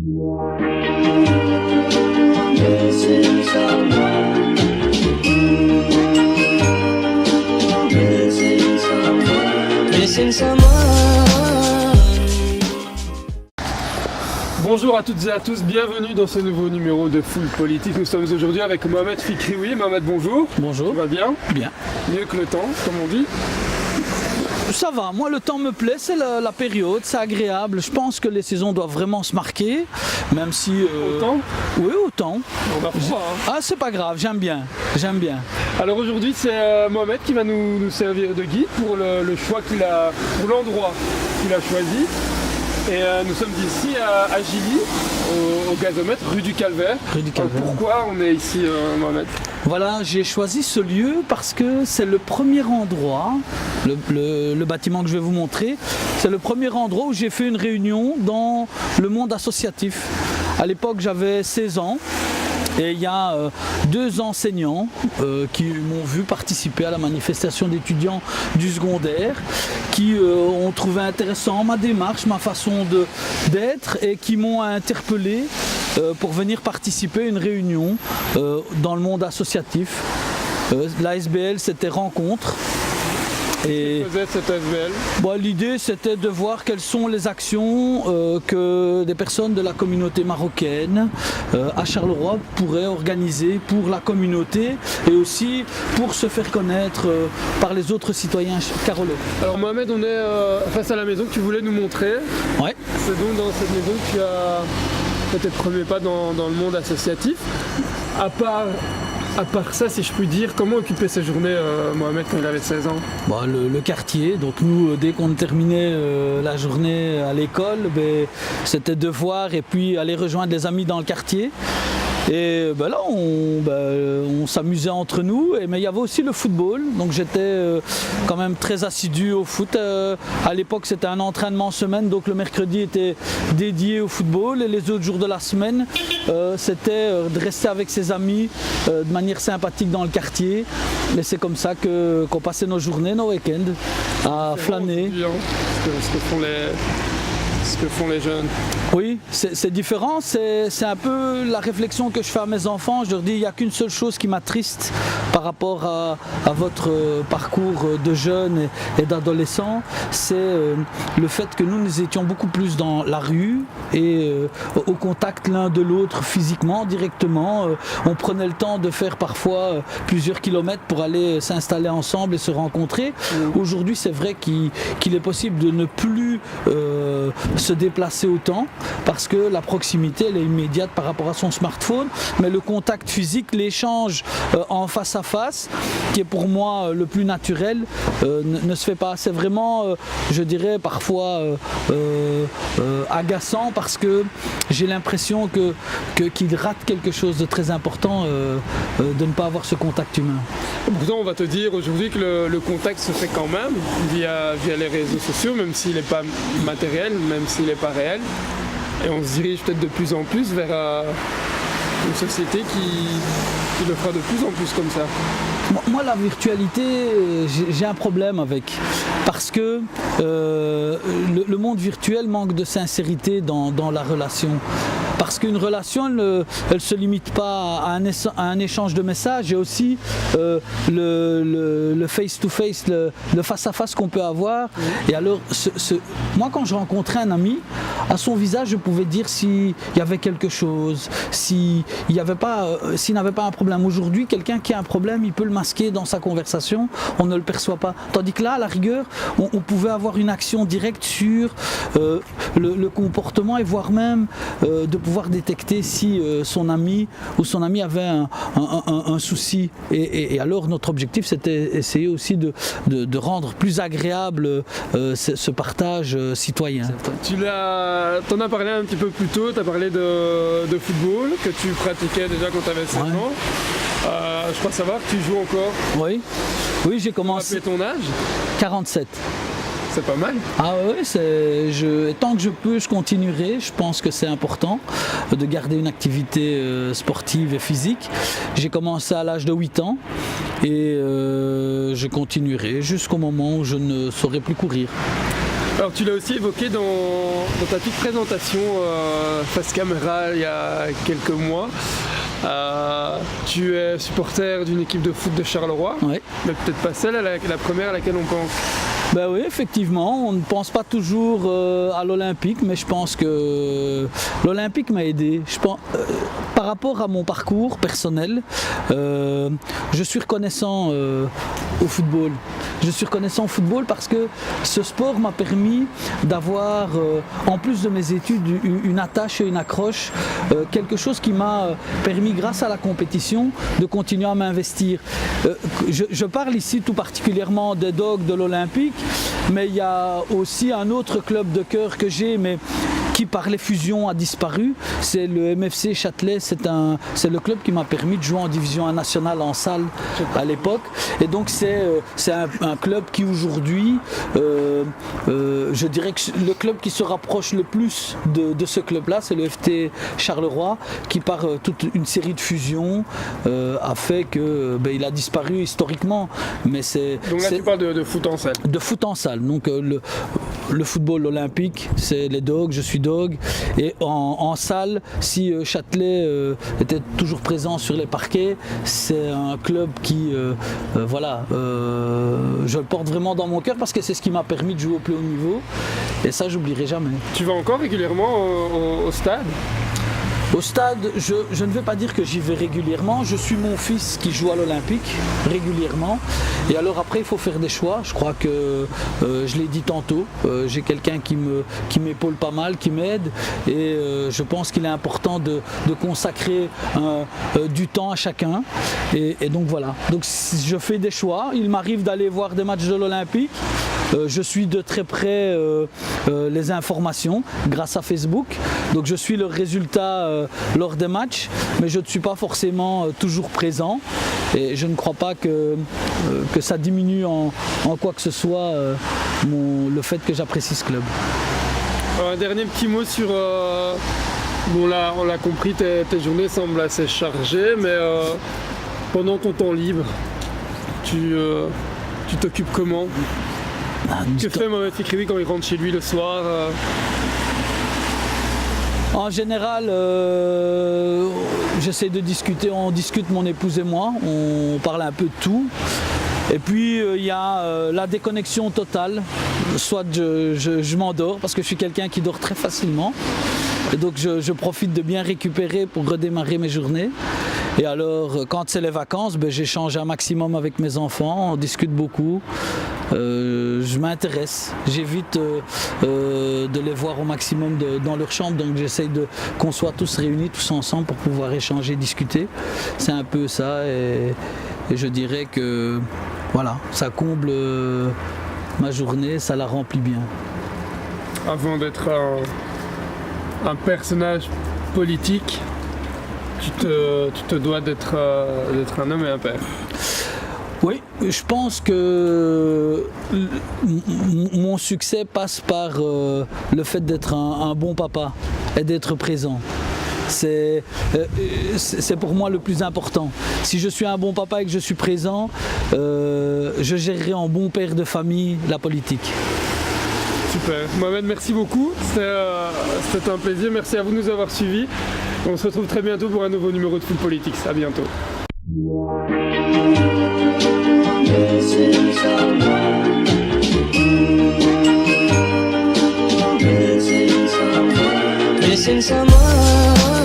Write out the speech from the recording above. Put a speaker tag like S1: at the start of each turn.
S1: Bonjour à toutes et à tous, bienvenue dans ce nouveau numéro de Full Politique. Nous sommes aujourd'hui avec Mohamed Fikrioui. Mohamed, bonjour.
S2: Bonjour.
S1: Tu vas bien?
S2: Bien.
S1: Mieux que le temps, comme on dit?
S2: Ça va, moi le temps me plaît, c'est la période, c'est agréable. Je pense que les saisons doivent vraiment se marquer, même si...
S1: Autant?
S2: Oui, autant.
S1: On a froid, hein.
S2: Ah, c'est pas grave, j'aime bien.
S1: Alors aujourd'hui, c'est Mohamed qui va nous servir de guide pour le choix pour l'endroit qu'il a choisi. Et nous sommes ici à Gilly, au gazomètre, rue du Calvaire. Pourquoi on est ici, Mohamed?
S2: Voilà, j'ai choisi ce lieu parce que c'est le premier endroit, le bâtiment que je vais vous montrer, c'est le premier endroit où j'ai fait une réunion dans le monde associatif. À l'époque, j'avais 16 ans. Et il y a deux enseignants qui m'ont vu participer à la manifestation d'étudiants du secondaire, qui ont trouvé intéressant ma démarche, ma façon d'être et qui m'ont interpellé pour venir participer à une réunion dans le monde associatif. L'ASBL, c'était Rencontre.
S1: Et cette ASBL?
S2: L'idée, c'était de voir quelles sont les actions que des personnes de la communauté marocaine à Charleroi pourraient organiser pour la communauté et aussi pour se faire connaître par les autres citoyens carolais.
S1: Alors Mohamed, on est face à la maison que tu voulais nous montrer.
S2: Ouais.
S1: C'est donc dans cette maison que tu as fait tes premiers pas dans le monde associatif. À part ça, si je puis dire, comment occuper ses journées, Mohamed, quand il avait 16 ans?
S2: Le quartier, donc nous, dès qu'on terminait la journée à l'école, c'était devoir et puis aller rejoindre les amis dans le quartier. Et là, on s'amusait entre nous, mais il y avait aussi le football, donc j'étais quand même très assidu au foot. À l'époque, c'était un entraînement semaine, donc le mercredi était dédié au football et les autres jours de la semaine, c'était de rester avec ses amis de manière sympathique dans le quartier. Et c'est comme ça qu'on passait nos journées, nos week-ends, à flâner.
S1: Ce que font les jeunes.
S2: Oui, c'est différent, c'est un peu la réflexion que je fais à mes enfants. Je leur dis, il n'y a qu'une seule chose qui m'attriste par rapport à votre parcours de jeunes et d'adolescents, c'est le fait que nous étions beaucoup plus dans la rue et au contact l'un de l'autre physiquement, directement. On prenait le temps de faire parfois plusieurs kilomètres pour aller s'installer ensemble et se rencontrer. Aujourd'hui, c'est vrai qu'il est possible de ne plus se déplacer autant parce que la proximité elle est immédiate par rapport à son smartphone, mais le contact physique, l'échange en face à face, qui est pour moi le plus naturel, ne se fait pas. C'est vraiment, je dirais parfois agaçant parce que j'ai l'impression qu'il rate quelque chose de très important de ne pas avoir ce contact humain.
S1: Pourtant, on va te dire aujourd'hui que le contact se fait quand même via les réseaux sociaux, même s'il n'est pas matériel, même s'il n'est pas réel. Et on se dirige peut-être de plus en plus vers une société qui le fera de plus en plus comme ça.
S2: Moi, la virtualité, j'ai un problème avec. Parce que le monde virtuel manque de sincérité dans la relation. Parce qu'une relation, elle ne se limite pas à un échange de messages, il y a aussi le face-to-face, le face-à-face qu'on peut avoir. Et alors, moi, quand je rencontrais un ami, à son visage, je pouvais dire s'il y avait quelque chose, s'il n'avait pas un problème. Aujourd'hui, quelqu'un qui a un problème, il peut le masquer dans sa conversation, on ne le perçoit pas. Tandis que là, à la rigueur, on pouvait avoir une action directe sur le comportement et voire même de pouvoir détecter si son ami ou son amie avait un souci. Et alors notre objectif c'était essayer aussi de rendre plus agréable ce partage citoyen.
S1: Tu t'en as parlé un petit peu plus tôt, tu as parlé de football que tu pratiquais déjà quand tu avais 7 ans. Je crois savoir que tu joues encore.
S2: Oui, j'ai commencé.
S1: Tu as ton âge?
S2: 47.
S1: C'est pas mal.
S2: Ah oui, tant que je peux, je continuerai. Je pense que c'est important de garder une activité sportive et physique. J'ai commencé à l'âge de 8 ans et je continuerai jusqu'au moment où je ne saurai plus courir.
S1: Alors tu l'as aussi évoqué dans ta petite présentation face caméra il y a quelques mois. Tu es supporter d'une équipe de foot de Charleroi,
S2: Ouais.
S1: mais peut-être pas celle la première à laquelle on pense.
S2: Ben oui, effectivement, on ne pense pas toujours à l'Olympique, mais je pense que l'Olympique m'a aidé. Par rapport à mon parcours personnel, je suis reconnaissant au football. Je suis reconnaissant au football parce que ce sport m'a permis d'avoir, en plus de mes études, une attache et une accroche, quelque chose qui m'a permis, grâce à la compétition, de continuer à m'investir. Je parle ici tout particulièrement des Dogs de l'Olympique, mais il y a aussi un autre club de cœur que j'ai, mais qui par les fusions a disparu, c'est le MFC Châtelet. C'est le club qui m'a permis de jouer en division 1 nationale en salle à l'époque. Et donc c'est un club qui aujourd'hui, je dirais que le club qui se rapproche le plus de ce club-là, c'est le FT Charleroi, qui par toute une série de fusions a fait que il a disparu historiquement. Mais
S1: donc là tu parles de foot en salle.
S2: De foot en salle. Donc le football olympique, c'est les Dogs, je suis Dog. Et en salle, si Châtelet était toujours présent sur les parquets, c'est un club qui, je le porte vraiment dans mon cœur parce que c'est ce qui m'a permis de jouer au plus haut niveau. Et ça, j'oublierai jamais.
S1: Tu vas encore régulièrement au stade ?
S2: Au stade, je ne veux pas dire que j'y vais régulièrement. Je suis mon fils qui joue à l'Olympique régulièrement. Et alors après, il faut faire des choix. Je crois que, je l'ai dit tantôt, j'ai quelqu'un qui m'épaule pas mal, qui m'aide. Et je pense qu'il est important de consacrer du temps à chacun. Et donc voilà. Donc je fais des choix. Il m'arrive d'aller voir des matchs de l'Olympique. Je suis de très près les informations grâce à Facebook. Donc je suis le résultat lors des matchs, mais je ne suis pas forcément toujours présent. Et je ne crois pas que ça diminue en quoi que ce soit le fait que j'apprécie ce club.
S1: Un dernier petit mot sur... on l'a compris, tes journées semblent assez chargées, mais pendant ton temps libre, tu t'occupes comment ? Que fait Mohamed Fikriwi quand il rentre chez lui le soir
S2: En général, j'essaie de discuter, on discute mon épouse et moi, on parle un peu de tout. Et puis il y a la déconnexion totale, soit je m'endors parce que je suis quelqu'un qui dort très facilement. Et donc je profite de bien récupérer pour redémarrer mes journées. Et alors quand c'est les vacances, j'échange un maximum avec mes enfants, on discute beaucoup. Je m'intéresse, j'évite de les voir au maximum dans leur chambre, donc j'essaye qu'on soit tous réunis, tous ensemble pour pouvoir échanger, discuter. C'est un peu ça et je dirais que voilà, ça comble ma journée, ça la remplit bien.
S1: Avant d'être un personnage politique, tu te dois d'être un homme et un père.
S2: Oui, je pense que mon succès passe par le fait d'être un bon papa et d'être présent. C'est pour moi le plus important. Si je suis un bon papa et que je suis présent, je gérerai en bon père de famille la politique.
S1: Super. Mohamed, merci beaucoup. C'était un plaisir. Merci à vous de nous avoir suivis. On se retrouve très bientôt pour un nouveau numéro de Foot Politics. À bientôt.
S3: Missing someone